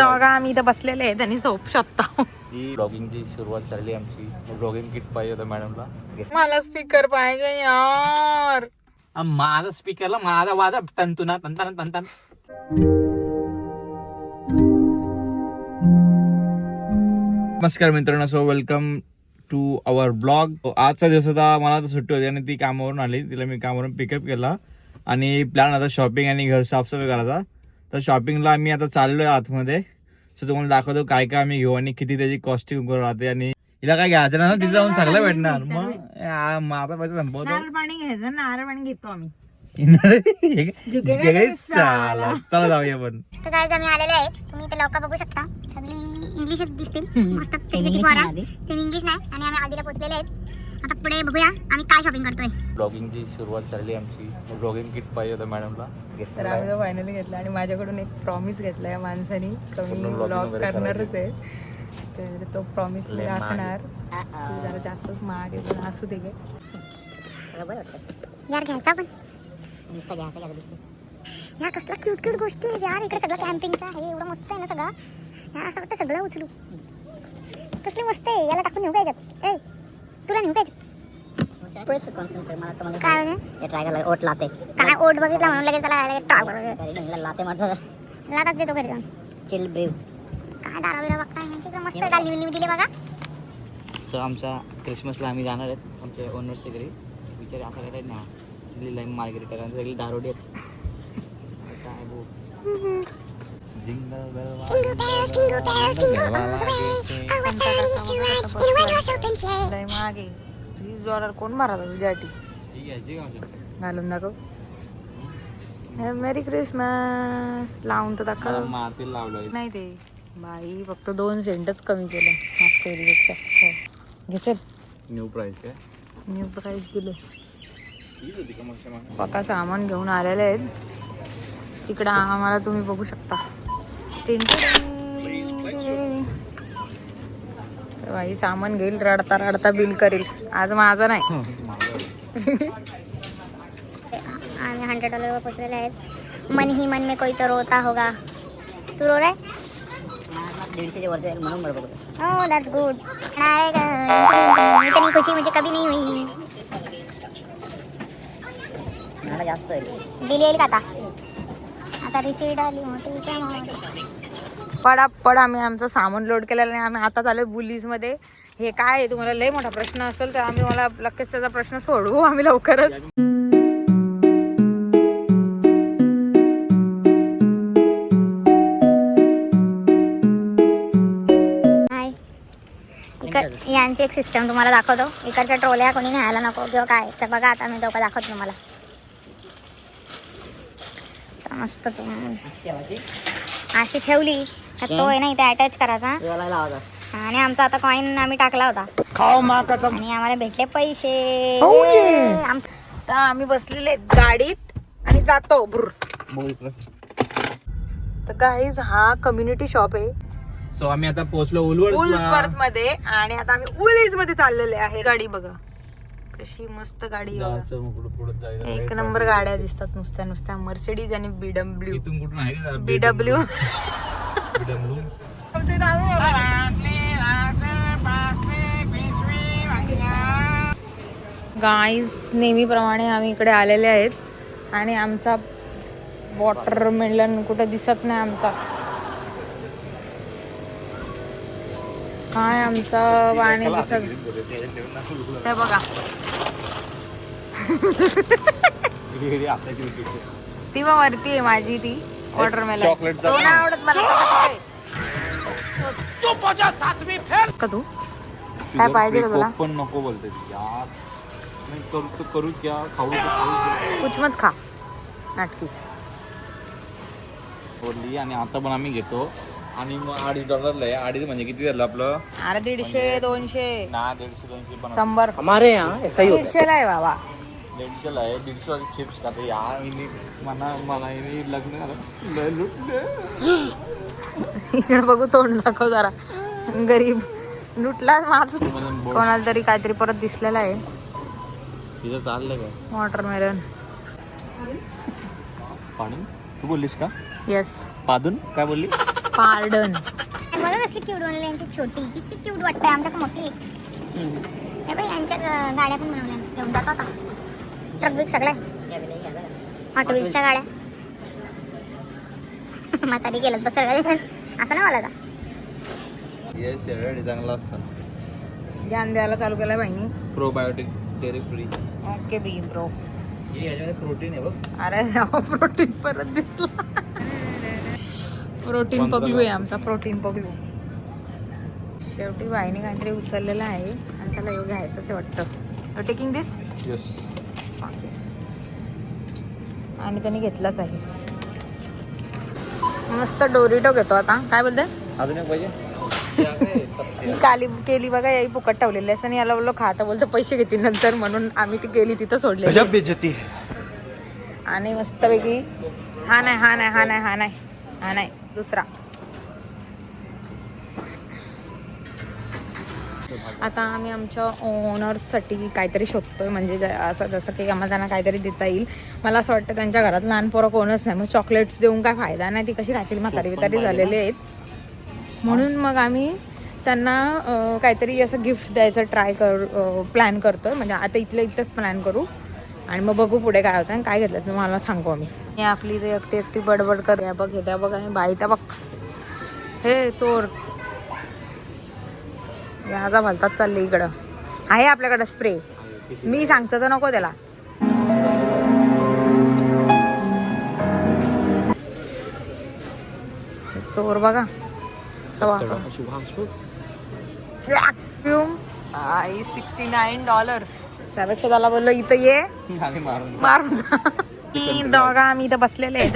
शकता बघा आम्ही इथं बसलेले आहे त्यांनी झोप शकता. ही ब्लॉगिंगची सुरुवात झाली आमची. ब्लॉगिंग किट पाहिजे होतं मॅडमला. मला स्पीकर पाहिजे यार. माझा स्पीकरला माझा वाजा तंतुना तंतन तंतन. नमस्कार मित्रांनो, so welcome to our blog. आजचा दिवस होता, मला तर सुट्टी होती आणि ती कामावरून आली. तिला मी कामावरून पिकअप केला आणि प्लॅन आता शॉपिंग आणि घर साफसफाई करायचा. तर शॉपिंगला आम्ही आता चाललोय आतमध्ये. सो तुम्हाला दाखवतो काय काय आम्ही घेऊ आणि किती त्याची कॉस्टिंग राहते. आणि हिला काय घ्यायचं ना, तिथे जाऊन चांगलं भेटणार. मग माझा पैसा संपवतो. नारळ पाणी घ्यायचं, नारळ पाणी घेतो आम्ही. चला जाऊया आपण. तर गाइस आम्ही आलेले आहेत. तुम्ही इथे लोक बघू शकता, सगळी इंग्लिशच दिसतील. मोस्ट ऑफ सेमी इंग्लिश नाही आणि आम्ही आधीला पोहोचलेले आहेत. आता पुढे बघूया आम्ही काय शॉपिंग करतोय. ब्लॉगिंगची सुरुवात झाली आमची. ब्लॉगिंग किट पाहिजे होतं मॅडमला. तर आम्ही तो फायनली घेतला आणि माझ्याकडून एक प्रॉमिस घेतला या माणसानी कमी ब्लॉग करणारच आहे. तर तो प्रॉमिस मी राखणार. जरा जास्तच महाग आहे पण असू दे गे. यार घ्यायचा पण यार कसला क्यूट क्यूट गोष्टी आहेत यार. इकडे सगळं कॅम्पिंगचं आहे, एवढं मस्त आहे ना सगळं. यार असं वाटतं सगळं उचलू. कसली मस्त आहे, याला टाकून नेऊ काय याच्यात. ए तुला नेऊ काय काय ओट लाते काय ओट बघितला म्हणून लगेच त्याला लातात देतो घरी जाऊन. चिल ब्रेव काय दारावीला बघताय यांच्याकडे मस्त गाली बिल्ली दिली बघा. सो आमच्या क्रिसमसला आम्ही जाणार आहेत आमच्या ओनर्सच्या घरी. विचार असं काय ना सगळी लाईन मार्केट करायला सगळी दारोडी आहेत. काय बो मागे $20 कोण मारा तुझ्यासाठी घालून दाखव. मेरी क्रिसमस लावून तर दाखव. मारतील लावलं नाही ते बाई फक्त 2 सेंटच कमी केलं मागच्या वेळीपेक्षा. घेसेल न्यू प्राइस काय न्यू प्राईस दिले. पक्का सामान घेऊन आलेले आहेत. तिकडं आम्हाला तुम्ही बघू शकता. बाई सामान घेईल, रडता रडता बिल करेल. आज माझं नाही. आम्ही $100 वर पोचलेले आहेत. मन ही मन में कोई तो रोता होगा. तू रो रहा है? 150 वरती जाईल म्हणून बरं बघतो. Oh that's good. इतनी खुशी मुझे कभी नहीं हुई. मला जास्त आहे. बिल येईल का आता रिसीट आली मोठी. पडापड आम्ही आमचं सामान लोड केलेलं नाही. आम्ही आता आलो बुलीजमध्ये. हे काय आहे तुम्हाला लय मोठा प्रश्न असेल तर आम्ही मला लगेच त्याचा प्रश्न सोडवू आम्ही लवकरच. यांची एक सिस्टम तुम्हाला दाखवतो. इकडच्या ट्रोल्या कोणी न्यायला नको किंवा काय तर बघा आता मी दोघं दाखवतो तुम्हाला. मस्त अशी ठेवली तर तो आहे ना इथे अटॅच करायचा आणि आमचा आता कॉइन आम्ही टाकला होता आणि आम्हाला भेटले पैसे. तर आम्ही बसलेले गाडीत आणि जातो भुर. तर गाईज हा कम्युनिटी शॉप आहे. सो आम्ही आता पोहोचलो उल्वर्स मध्ये आणि आता आम्ही उलीज मध्ये चाललेले आहे. गाडी बघा कशी मस्त गाडी आहे. एक नंबर गाड्या दिसतात नुसत्या मर्सिडीज आणि बीडब्ल्यू. बीडब्ल्यू गाईज नेहमीप्रमाणे आम्ही इकडे आलेले आहेत आणि आमचा वॉटरमेलन कुठं दिसत नाही. आमचा काय आमचं पाणी दिसत ते बघा. ती बघ वरती आहे माझी ती वॉटरमेलन. तो नाही आवडत मला. का तू काय पाहिजे का तुला? पण नको बोलते यार. करू क्या खाऊ कुछ मत खा नाटकी बोलली. आणि आता पण आम्ही घेतो आणि मग $2.50 आहे. 2.5 म्हणजे किती झालं आपलं? अरे 150 200 ना 150-200 पण 100 हमारे यहाँ ऐसा ही होता है. 150 आहे बाबा. 150 आहे. 150 वाली चिप्स खाते यार. मला लग्न झालं इकडे बघू तोंड दाखव जरा. गरीब लुटला माझ. कोणाला तरी काहीतरी परत दिसलेला आहे. तिथं चाललंय काय वॉटरमेलन. पाणी तू बोललीस का? येस पादून काय बोलली? पार्डन. बघा कसली क्यूट बनवली यांची छोटी, किती क्यूट वाटतंय. आमच्या मोठी हे बाई यांच्या गाड्या पण बनवल्या घेऊन जातो आता. ट्रक बिक सगळं हॉट व्हील्सच्या गाड्या. म्हातारी गेलं बस असं ना मला का चांगला असतं. ज्ञान द्यायला चालू केलंय बहिणी. Probiotic dairy free. ओके बी ब्रो. हे याच्यामध्ये प्रोटीन आहे बघ. अरे प्रोटीन परत दिसला. प्रोटीन पगलू आहे आमचा, प्रोटीन पगलू. शेवटी बाईने काहीतरी उचललेलं आहे आणि त्याला योग्य घ्यायचंच आहे वाटतं. टेकिंग दिस. यस. आणि त्याने घेतलाच आहे. मस्त डोरिटो घेतो आता. काय बोलते? अजून एक पाहिजे. ही काली केली बघा, याही फुकट ठेवलेली असं. आणि याला बोललो खाता, बोलतो पैसे घेतील नंतर, म्हणून आम्ही ती केली तिथं सोडली. बेइज्जती. आणि मस्तपैकी हा नाही हा नाही हा नाही हा नाही हा नाही दुसरा. आता आम्ही आमच्या ओनर्ससाठी काहीतरी शोधतोय, म्हणजे असं जसं की आम्हाला त्यांना काहीतरी देता येईल. मला असं वाटतं त्यांच्या घरात लहान पोरं कोणच नाही, मग चॉकलेट्स देऊन काय फायदा नाही. ती कशी राहतील, म्हातारी बितारी झालेले आहेत. म्हणून मग आम्ही त्यांना काहीतरी असं गिफ्ट द्यायचं प्लॅन करतोय. म्हणजे आता इथंच प्लॅन करू आणि मग बघू पुढे काय होतं आणि काय घेतलं तुम्हाला सांगू आम्ही. हे आपली ते एकटी एकटी बडबड कर. या बघ हे त्या बघ आणि बाई त्या बघ. हे चोर याचा भलतात चालले इकडं. आहे आपल्याकडं स्प्रे. मी सांगतो तर नको त्याला. चोर बघा. $69. त्यापेक्षा त्याला बोललो इथं ये मारून जा. दोघा आम्ही इथं बसलेले आहे.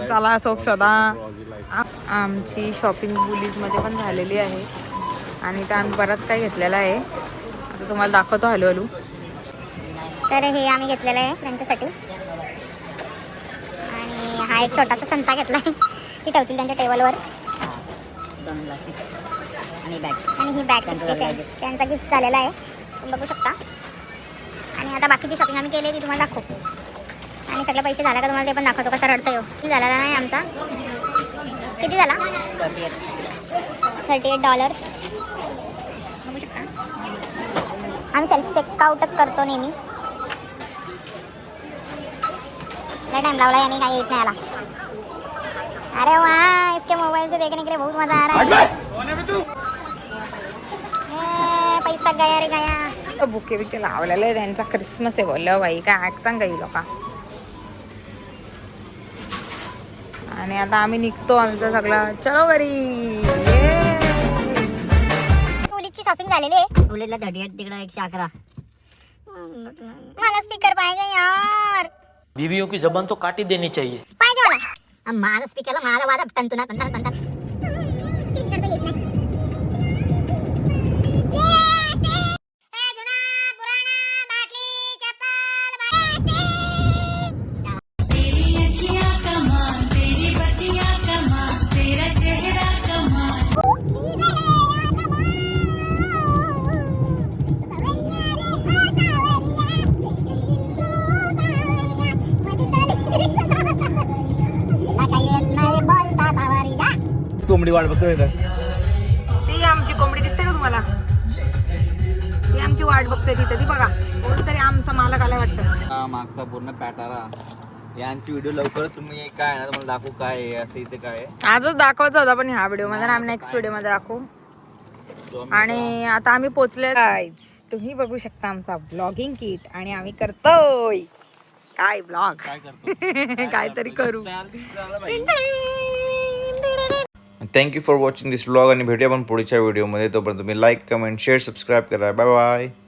चला सोप शोधा. आमची शॉपिंग बुलीजमध्ये पण झालेली आहे आणि इथं आम्ही बराच काही घेतलेला आहे. आता तुम्हाला दाखवतो हळूहळू. तर हे आम्ही घेतलेलं आहे त्यांच्यासाठी. आणि हा एक छोटासा संता घेतला आहे, ती ठेवतील त्यांच्या टेबलवर. आणि ही बॅग त्यांचा गिफ्ट झालेला आहे, तुम्ही बघू शकता. आणि आता बाकीची शॉपिंग आम्ही केली ती तुम्हाला दाखवतो. आणि सगळे पैसे झाला का तुम्हाला ते पण दाखवतो. कसा रडतोय किती झालेला नाही आमचा. किती झाला? $38. बघू शकता. आम्ही सेल्फ चेकआउटच करतो नेहमी. काय टाइम लावला याने, काही येत नाही आला. अरे वाह, इसके मोबाइल से देखने के लिए बहुत मजा आ रहा है. पैसा गया रे गया. बुके बिके लावलेले आहे. त्यांचा क्रिसमस आहे बोललं बाई, काय ऐकता काही लोक. आणि आता आम्ही निघतो आमचं सगळं. चलो घरी. मुलीची शॉपिंग झालेली आहे. मुलीला 38 तिकडं 111. मला स्पीकर पाहिजे यार. बीवियों की जबान तो काटी देनी चाहिए. पाहिजे मला. माझा स्पीकरला माझा वाजा तंतुना तंतन. कोंबडी वाट बघतोय. ती आमची कोंबडी दिसते का तुम्हाला? ती आमची वाट बघते तिथे. ती बघा कोणतरी आमचा मालक आलाय वाटतं. मागचा पूर्ण पॅटारा. यांची व्हिडिओ लवकरच तुम्ही काय ना तुम्हाला दाखवू काय आहे असं इथे काय आहे. आजच दाखवायचा होता पण ह्या व्हिडिओ मध्ये, आम्ही नेक्स्ट व्हिडिओ मध्ये दाखवू. आणि आता आम्ही पोचले. तुम्ही बघू शकता आमचा ब्लॉगिंग किट. आणि आम्ही करतोय काय ब्लॉग. काहीतरी करू. Thank you for watching this vlog आणि भेटूया आपण पुढच्या व्हिडिओमध्ये. तोपर्यंत तुम्ही लाईक कमेंट शेअर सबस्क्राईब करा. Bye bye.